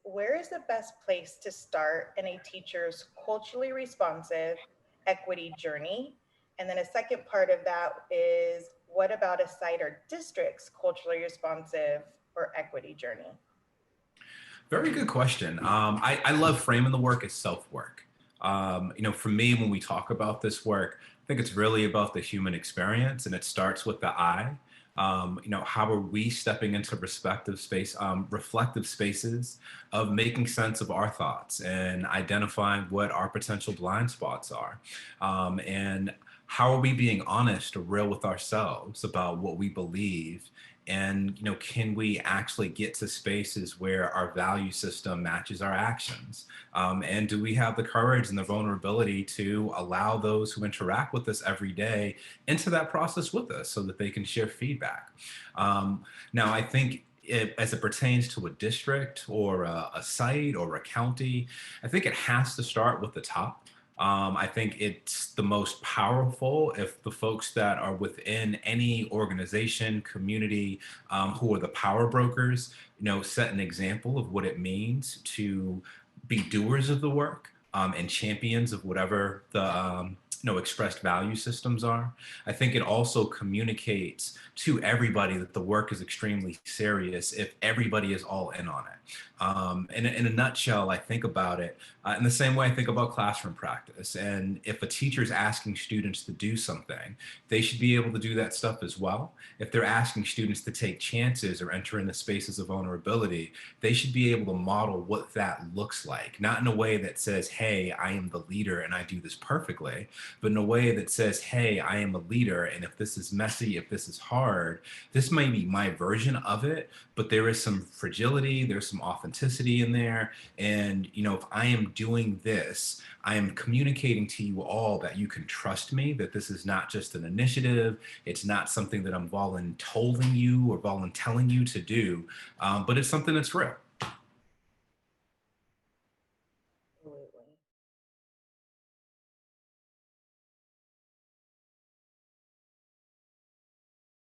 where is the best place to start in a teacher's culturally responsive equity journey? And then a second part of that is, what about a site or district's culturally responsive or equity journey? Very good question. I love framing the work as self work. For me, when we talk about this work, I think it's really about the human experience, and it starts with the I. How are we stepping into reflective spaces of making sense of our thoughts and identifying what our potential blind spots are, and how are we being honest or real with ourselves about what we believe, and can we actually get to spaces where our value system matches our actions, and do we have the courage and the vulnerability to allow those who interact with us every day into that process with us so that they can share feedback. Now I think as it pertains to a district or a site or a county, I think it has to start with the top. I think it's the most powerful if the folks that are within any organization, community, who are the power brokers, set an example of what it means to be doers of the work, and champions of whatever the expressed value systems are. I think it also communicates to everybody that the work is extremely serious if everybody is all in on it. In a nutshell, I think about it in the same way I think about classroom practice. And if a teacher is asking students to do something, they should be able to do that stuff as well. If they're asking students to take chances or enter into spaces of vulnerability, they should be able to model what that looks like, not in a way that says, hey, I am the leader and I do this perfectly, but in a way that says, hey, I am a leader. And if this is messy, if this is hard, this may be my version of it, but there is some fragility, there's some authenticity in there. And, if I am doing this, I am communicating to you all that you can trust me, that this is not just an initiative. It's not something that I'm voluntoling you or voluntelling you to do, but it's something that's real. Absolutely.